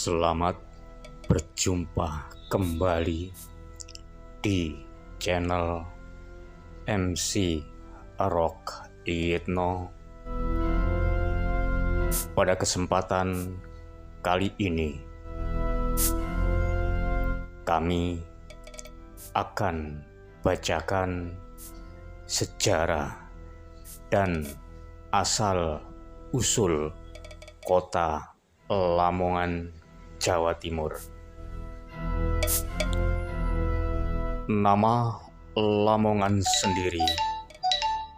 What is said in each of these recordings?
Selamat berjumpa kembali di channel MC Rock Yitno. Pada kesempatan kali ini kami akan bacakan sejarah dan asal-usul kota Lamongan, Jawa Timur. Nama Lamongan sendiri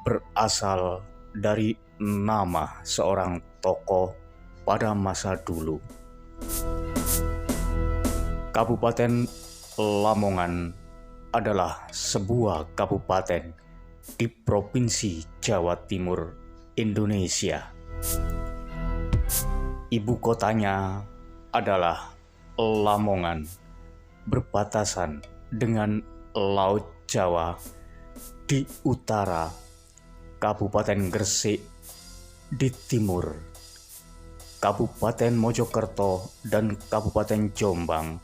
berasal dari nama seorang tokoh pada masa dulu. Kabupaten Lamongan adalah sebuah kabupaten di Provinsi Jawa Timur, Indonesia. Ibu kotanya adalah Lamongan, berbatasan dengan Laut Jawa di utara, Kabupaten Gresik di timur, Kabupaten Mojokerto dan Kabupaten Jombang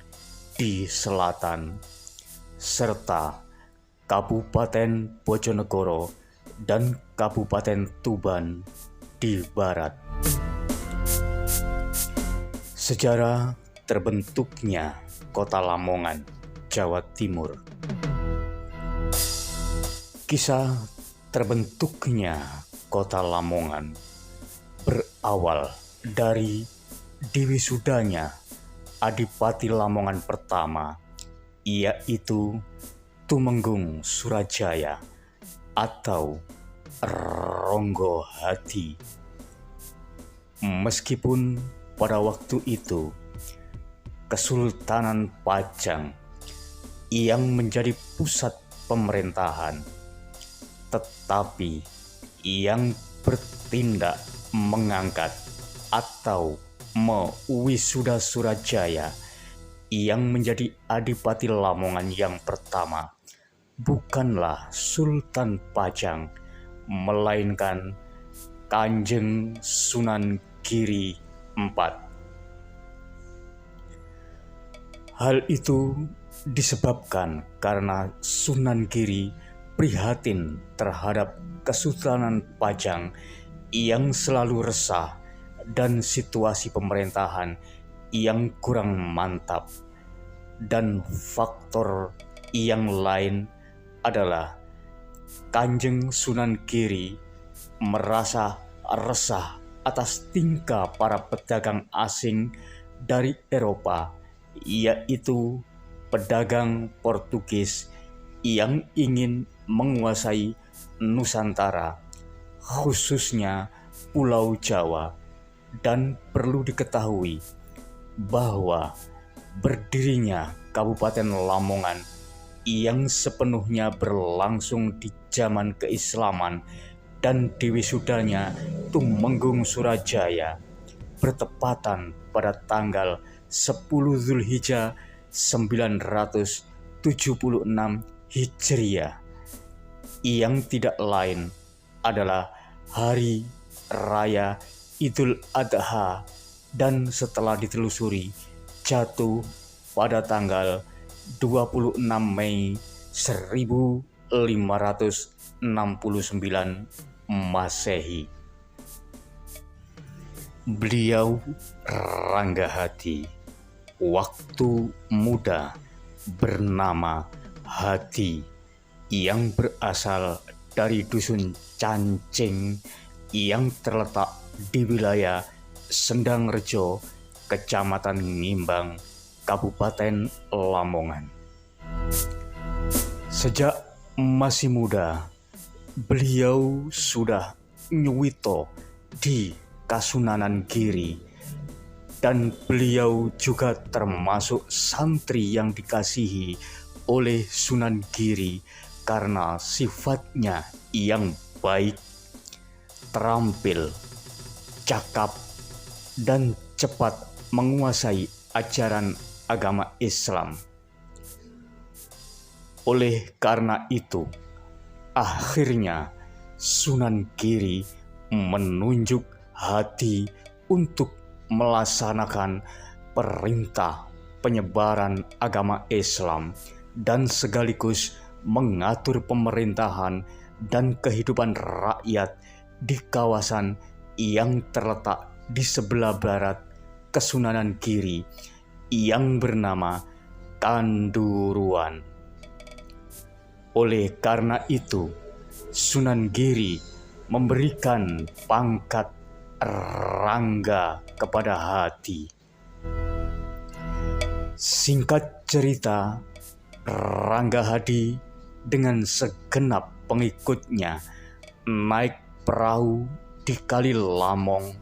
di selatan, serta Kabupaten Bojonegoro dan Kabupaten Tuban di barat. Sejarah terbentuknya kota Lamongan, Jawa Timur. Kisah terbentuknya kota Lamongan berawal dari diwisudanya Adipati Lamongan pertama, yaitu Tumenggung Surajaya atau Ronggahadi. Meskipun pada waktu itu Kesultanan Pajang yang menjadi pusat pemerintahan, tetapi yang bertindak mengangkat atau mewisuda Surajaya yang menjadi Adipati Lamongan yang pertama bukanlah Sultan Pajang, melainkan Kanjeng Sunan Giri IV. Hal itu disebabkan karena Sunan Giri prihatin terhadap Kesultanan Pajang yang selalu resah dan situasi pemerintahan yang kurang mantap. Dan faktor yang lain adalah Kanjeng Sunan Giri merasa resah atas tingkah para pedagang asing dari Eropa, yaitu pedagang Portugis yang ingin menguasai Nusantara, khususnya Pulau Jawa. Dan perlu diketahui bahwa berdirinya Kabupaten Lamongan yang sepenuhnya berlangsung di zaman keislaman dan diwisudanya Tumenggung Surajaya bertepatan pada tanggal 10 Zulhijjah 976 Hijriah, yang tidak lain adalah hari raya Idul Adha, dan setelah ditelusuri jatuh pada tanggal 26 Mei 1569 Masehi. Beliau Ronggahadi waktu muda bernama Hadi, yang berasal dari dusun Cancing yang terletak di wilayah Sendangrejo, Kecamatan Ngimbang, Kabupaten Lamongan. Sejak masih muda, beliau sudah nyuwito di Kasunanan Giri, dan beliau juga termasuk santri yang dikasihi oleh Sunan Giri karena sifatnya yang baik, terampil, cakap, dan cepat menguasai ajaran agama Islam. Oleh karena itu, akhirnya Sunan Giri menunjuk Hadi untuk melaksanakan perintah penyebaran agama Islam dan sekaligus mengatur pemerintahan dan kehidupan rakyat di kawasan yang terletak di sebelah barat Kesunanan Giri yang bernama Kanduruan. Oleh karena itu, Sunan Giri memberikan pangkat Rangga kepada Hadi. Singkat cerita, Rangga Hadi dengan segenap pengikutnya naik perahu di Kali Lamong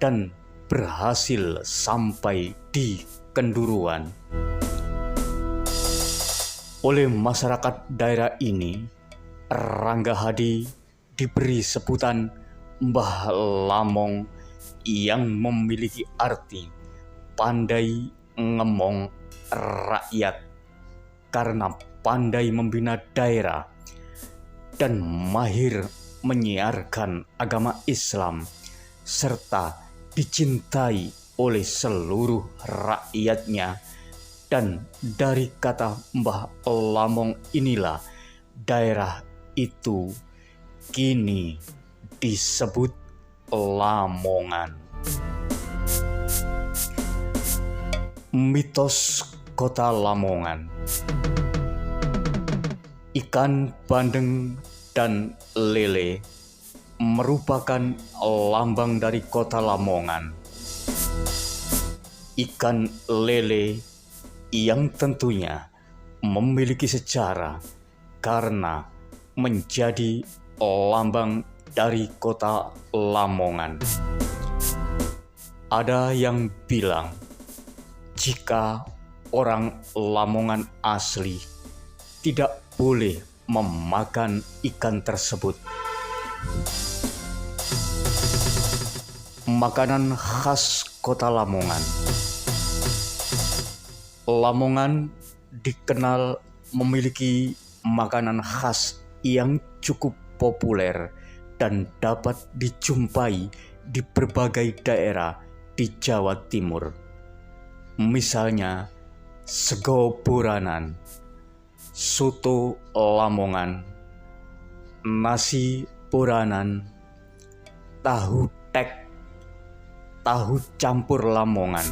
dan berhasil sampai di Kanduruan. Oleh masyarakat daerah ini, Rangga Hadi diberi sebutan Mbah Lamong yang memiliki arti pandai ngemong rakyat karena pandai membina daerah dan mahir menyiarkan agama Islam serta dicintai oleh seluruh rakyatnya. Dan dari kata Mbah Lamong inilah daerah itu kini disebut Lamongan. Mitos Kota Lamongan. Ikan bandeng dan lele merupakan lambang dari Kota Lamongan. Ikan lele yang tentunya memiliki sejarah karena menjadi lambang dari Kota Lamongan. Ada yang bilang jika orang Lamongan asli tidak boleh memakan ikan tersebut. Makanan khas Kota Lamongan. Lamongan dikenal memiliki makanan khas yang cukup populer dan dapat dijumpai di berbagai daerah di Jawa Timur. Misalnya sego boranan, soto Lamongan, nasi boranan, tahu tek, tahu campur Lamongan.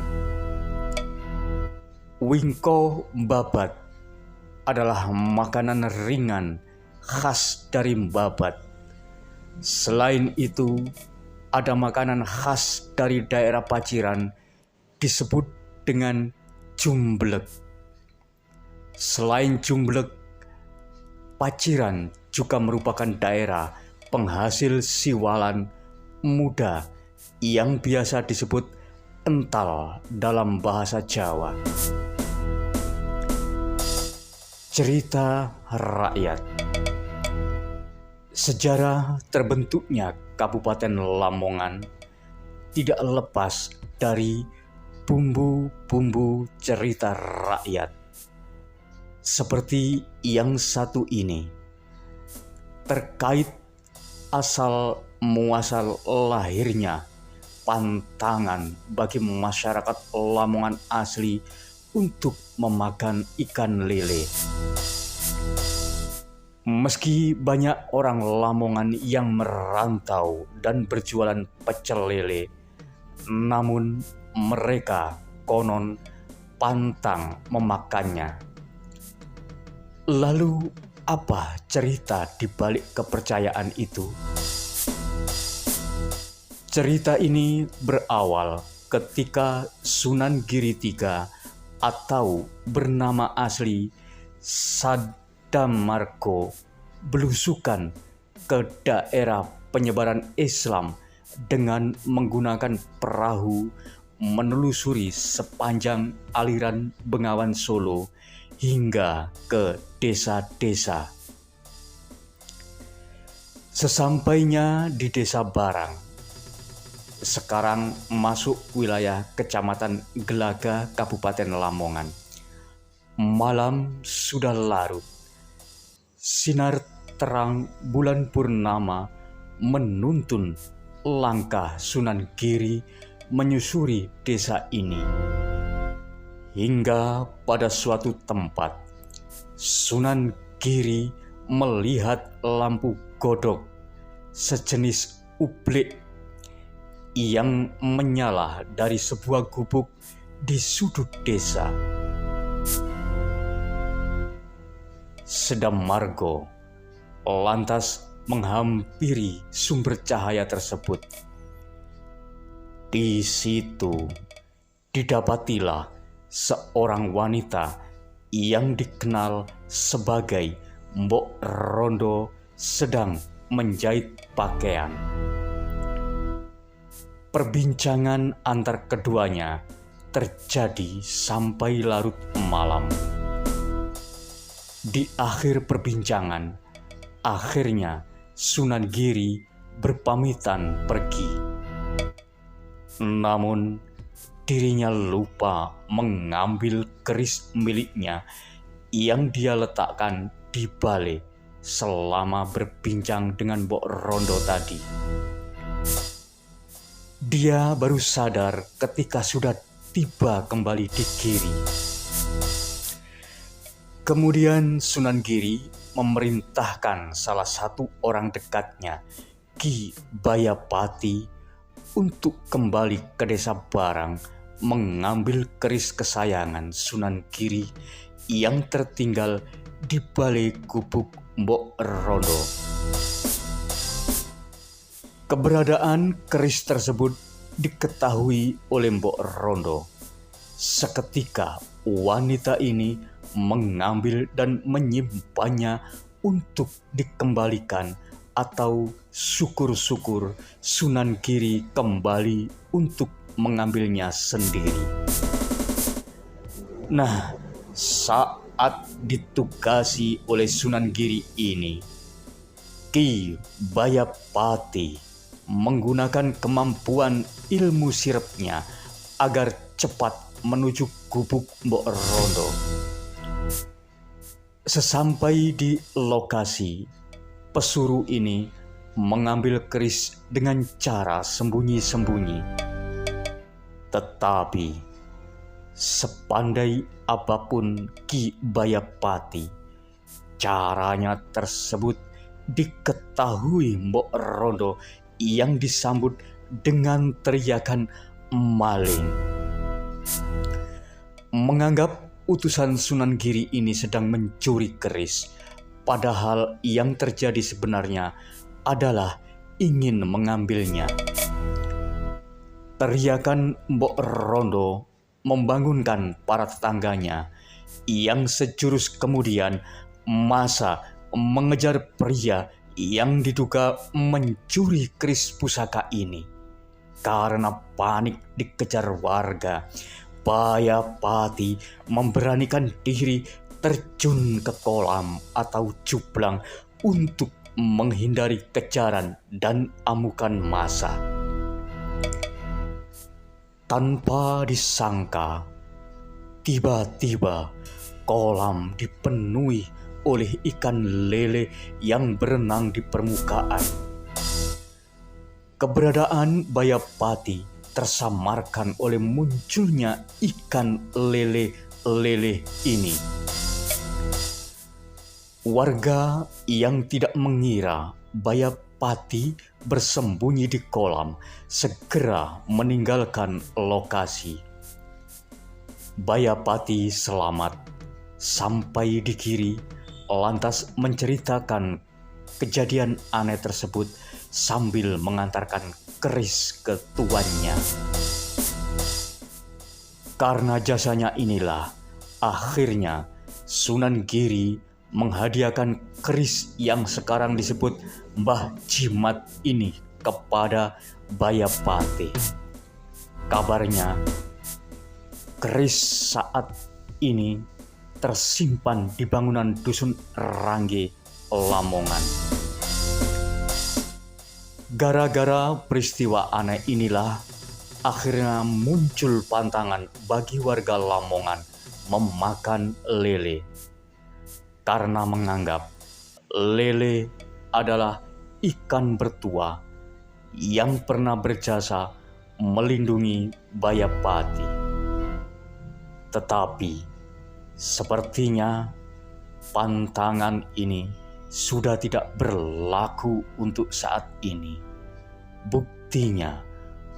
Wingko babat adalah makanan ringan khas dari Babat. Selain itu, ada makanan khas dari daerah Paciran disebut dengan jumblek. Selain jumblek, Paciran juga merupakan daerah penghasil siwalan muda yang biasa disebut ental dalam bahasa Jawa. Cerita rakyat. Sejarah terbentuknya Kabupaten Lamongan tidak lepas dari bumbu-bumbu cerita rakyat. Seperti yang satu ini, terkait asal muasal lahirnya pantangan bagi masyarakat Lamongan asli untuk memakan ikan lele. Meski banyak orang Lamongan yang merantau dan berjualan pecel lele, namun mereka konon pantang memakannya. Lalu apa cerita di balik kepercayaan itu? Cerita ini berawal ketika Sunan Giri III atau bernama asli Sadamargo belusukan ke daerah penyebaran Islam dengan menggunakan perahu menelusuri sepanjang aliran Bengawan Solo hingga ke desa-desa. Sesampainya di Desa Barang, sekarang masuk wilayah Kecamatan Gelaga, Kabupaten Lamongan, malam sudah larut. Sinar terang bulan purnama menuntun langkah Sunan Giri menyusuri desa ini. Hingga pada suatu tempat, Sunan Giri melihat lampu godok sejenis ublik yang menyala dari sebuah gubuk di sudut desa. Sedamargo lantas menghampiri sumber cahaya tersebut. Di situ didapatilah seorang wanita yang dikenal sebagai Mbok Rondo sedang menjahit pakaian. Perbincangan antar keduanya terjadi sampai larut malam. Di akhir perbincangan, akhirnya Sunan Giri berpamitan pergi. Namun dirinya lupa mengambil keris miliknya yang dia letakkan di balai selama berbincang dengan Mbok Rondo tadi. Dia baru sadar ketika sudah tiba kembali di Giri. Kemudian Sunan Giri memerintahkan salah satu orang dekatnya, Ki Bayapati, untuk kembali ke desa Barang mengambil keris kesayangan Sunan Giri yang tertinggal di balai gubuk Mbok Rondo. Keberadaan keris tersebut diketahui oleh Mbok Rondo. Seketika wanita ini mengambil dan menyimpannya untuk dikembalikan, atau syukur-syukur Sunan Giri kembali untuk mengambilnya sendiri. Nah, saat ditugasi oleh Sunan Giri ini, Ki Bayapati menggunakan kemampuan ilmu siripnya agar cepat menuju gubuk Mbok Rondo. Sesampai di lokasi, pesuruh ini mengambil keris dengan cara sembunyi-sembunyi. Tetapi sepandai apapun Ki Bayapati, caranya tersebut diketahui Mbok Rondo yang disambut dengan teriakan maling. Menganggap utusan Sunan Giri ini sedang mencuri keris, padahal yang terjadi sebenarnya adalah ingin mengambilnya. Teriakan Mbok Rondo membangunkan para tetangganya yang sejurus kemudian masa mengejar pria yang diduga mencuri keris pusaka ini. Karena panik dikejar warga, Bayapati memberanikan diri terjun ke kolam atau jublang untuk menghindari kejaran dan amukan massa. Tanpa disangka, tiba-tiba kolam dipenuhi oleh ikan lele yang berenang di permukaan. Keberadaan Bayapati tersamarkan oleh munculnya ikan lele ini. Warga yang tidak mengira Bayapati bersembunyi di kolam segera meninggalkan lokasi. Bayapati selamat sampai di Giri, lantas menceritakan kejadian aneh tersebut sambil mengantarkan keris ke tuannya. Karena jasanya inilah, akhirnya Sunan Giri menghadiahkan keris yang sekarang disebut Mbah Jimat ini kepada Bayapati. Kabarnya, keris saat ini tersimpan di bangunan Dusun Rangge, Lamongan. Gara-gara peristiwa aneh inilah, akhirnya muncul pantangan bagi warga Lamongan memakan lele. Karena menganggap lele adalah ikan bertua yang pernah berjasa melindungi Bayapati. Tetapi sepertinya pantangan ini sudah tidak berlaku untuk saat ini. Buktinya,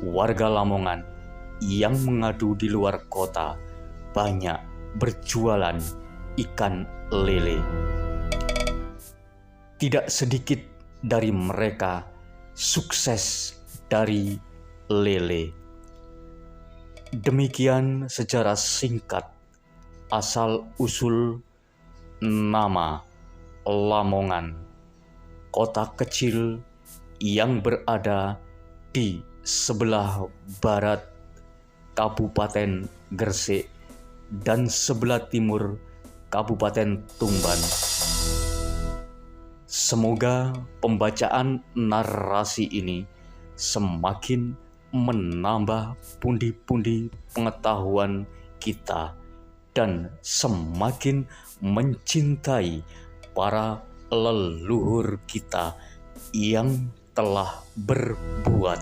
warga Lamongan yang mengadu di luar kota banyak berjualan ikan lele. Tidak sedikit dari mereka sukses dari lele. Demikian sejarah singkat asal-usul nama Lamongan, kota kecil yang berada di sebelah barat Kabupaten Gresik dan sebelah timur Kabupaten Tuban. Semoga pembacaan narasi ini semakin menambah pundi-pundi pengetahuan kita dan semakin mencintai para leluhur kita yang telah berbuat